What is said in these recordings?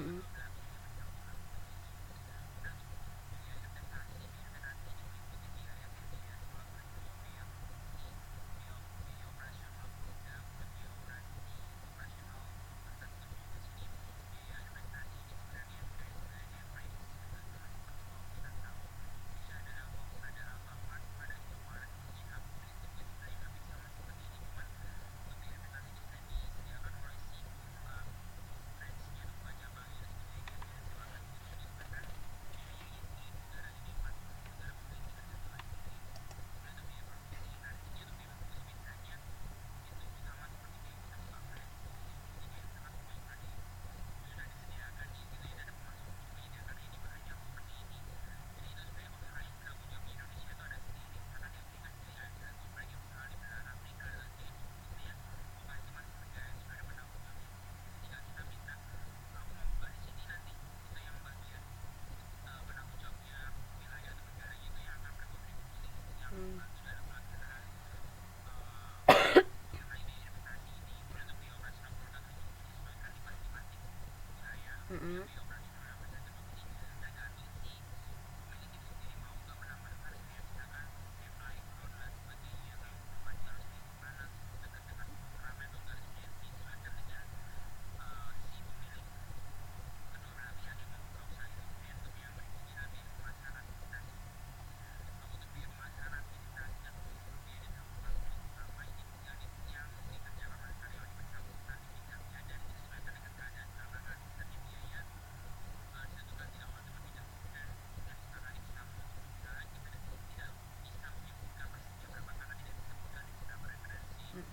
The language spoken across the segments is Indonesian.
Mm-mm. Mm-mm.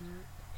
Mm-mm.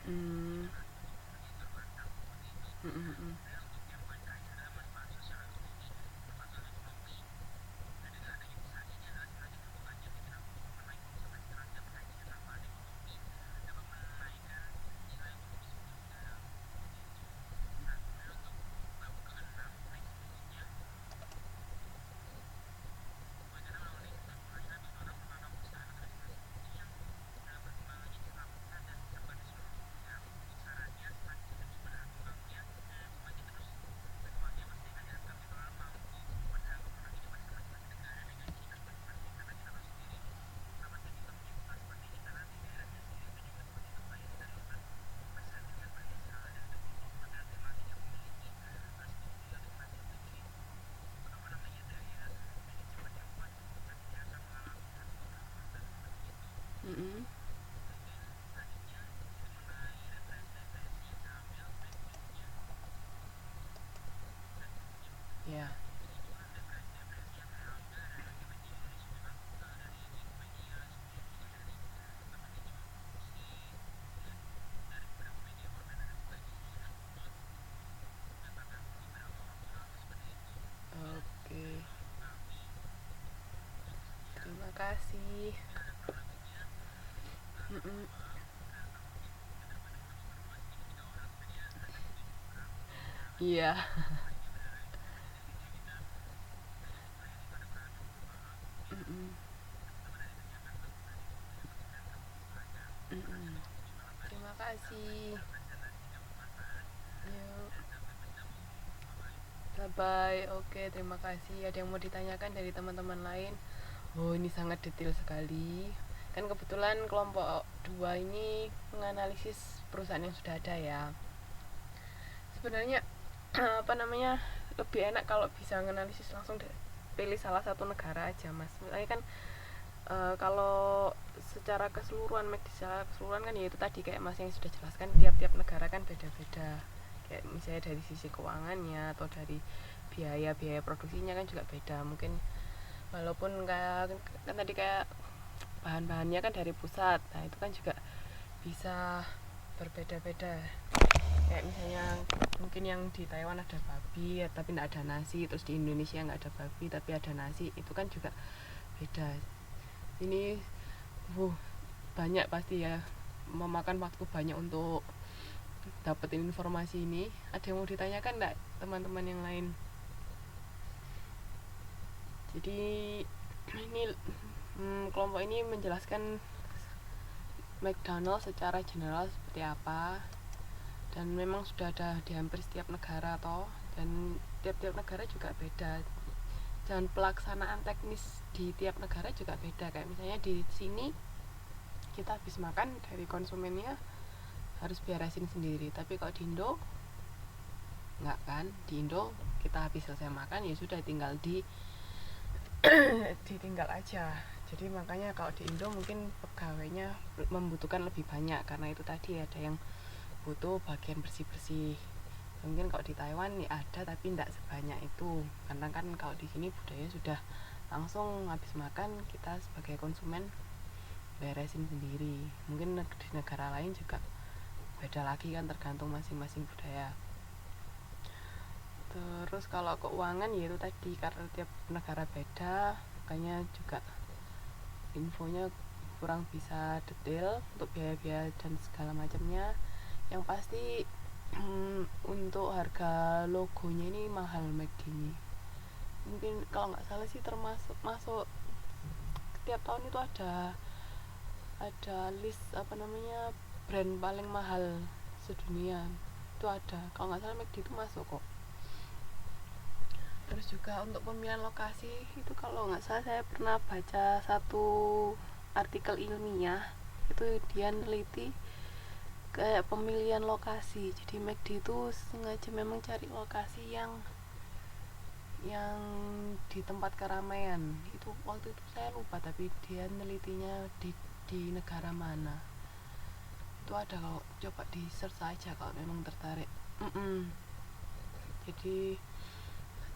Mm. Mm-mm. Mm-mm. Ya. Oke. Terima kasih. Mm-mm. Iya. Mm-mm. Mm-mm. Terima kasih. Yuk. Bye bye. Oke, terima kasih. Ada yang mau ditanyakan dari teman-teman lain? Oh, ini sangat detail sekali. Kan kebetulan kelompok 2 ini menganalisis perusahaan yang sudah ada ya. Sebenarnya apa namanya? Lebih enak kalau bisa menganalisis langsung pilih salah satu negara aja, Mas. Misalnya kan kalau secara keseluruhan McD secara keseluruhan kan ya itu tadi kayak Mas yang sudah jelaskan, tiap-tiap negara kan beda-beda, kayak misalnya dari sisi keuangannya atau dari biaya produksinya kan juga beda. Mungkin walaupun kayak kan tadi kayak bahan-bahannya kan dari pusat, nah itu kan juga bisa berbeda-beda. Kayak misalnya mungkin yang di Taiwan ada babi tapi tidak ada nasi, terus di Indonesia nggak ada babi tapi ada nasi, itu kan juga beda. Ini banyak pasti ya, memakan waktu banyak untuk dapetin informasi ini. Ada yang mau ditanyakan enggak teman-teman yang lain? Jadi ini kelompok ini menjelaskan McDonald secara general seperti apa, dan memang sudah ada di hampir setiap negara dan tiap-tiap negara juga beda, dan pelaksanaan teknis di tiap negara juga beda. Kayak misalnya di sini kita habis makan dari konsumennya harus beresin sendiri, tapi kalau di Indo enggak kan, di Indo kita habis selesai makan ya sudah tinggal ditinggal aja. Jadi makanya kalau di Indo mungkin pegawainya membutuhkan lebih banyak karena itu tadi ada yang butuh bagian bersih-bersih. Mungkin kalau di Taiwan ya ada tapi tidak sebanyak itu, karena kan kalau di sini budaya sudah langsung habis makan kita sebagai konsumen beresin sendiri. Mungkin di negara lain juga beda lagi kan, tergantung masing-masing budaya. Terus kalau keuangan ya itu tadi karena tiap negara beda, makanya juga infonya kurang bisa detail untuk biaya-biaya dan segala macamnya. Yang pasti untuk harga logonya ini mahal McD ini. Mungkin kalau nggak salah sih masuk tiap tahun itu ada list brand paling mahal sedunia itu ada. Kalau nggak salah McD itu masuk kok. Terus juga untuk pemilihan lokasi itu kalau nggak salah saya pernah baca satu artikel ilmiah, itu dia neliti kayak pemilihan lokasi. Jadi McD itu sengaja memang cari lokasi yang di tempat keramaian. Itu waktu itu saya lupa tapi dia nelitinya di negara mana. Itu ada, kalau coba di search aja kalau memang tertarik. Jadi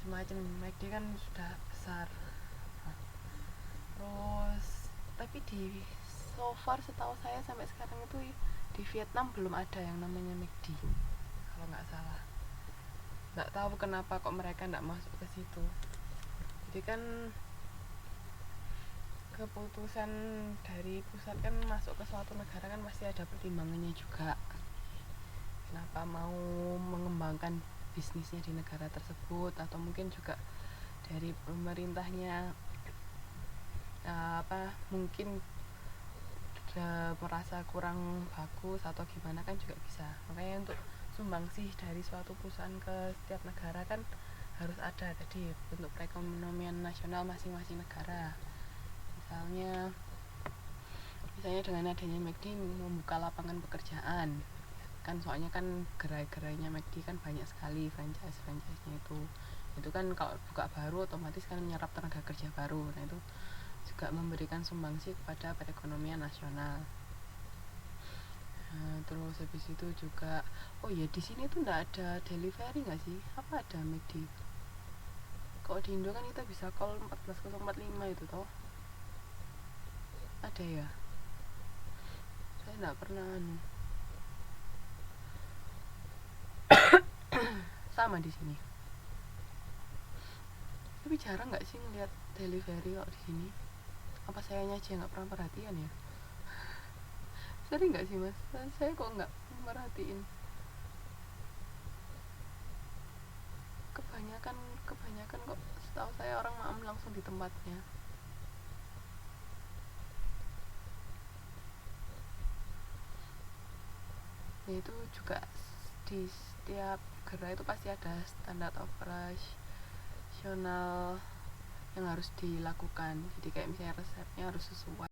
macam McD kan sudah besar. Terus tapi di so far setahu saya sampai sekarang itu di Vietnam belum ada yang namanya McD kalau nggak salah. Nggak tahu kenapa kok mereka nggak masuk ke situ. Jadi kan keputusan dari pusat kan masuk ke suatu negara kan pasti ada pertimbangannya juga, kenapa mau mengembangkan bisnisnya di negara tersebut, atau mungkin juga dari pemerintahnya mungkin merasa kurang bagus atau gimana kan juga bisa. Makanya untuk sumbangsih dari suatu perusahaan ke setiap negara kan harus ada tadi untuk perekonomian nasional masing-masing negara. Misalnya dengan adanya McD membuka lapangan pekerjaan kan, soalnya kan gerai-gerainya McD kan banyak sekali franchise-nya itu kan kalau buka baru otomatis kan menyerap tenaga kerja baru. Nah itu juga memberikan sumbangsih kepada perekonomian nasional. Terus habis itu juga di sini tuh nggak ada delivery nggak sih? Apa ada McD? Kalau di Indo kan kita bisa call 14045 itu toh, ada ya? Saya nggak pernah sama di sini. Tapi jarang nggak sih ngeliat delivery kalau di sini? Apa sayanya aja nggak pernah perhatian ya? Sering nggak sih mas? Saya kok nggak merhatiin. Kebanyakan kok setahu saya orang langsung di tempatnya. Ya itu juga di setiap gerai itu pasti ada standar operasional yang harus dilakukan. Jadi kayak misalnya resepnya harus sesuai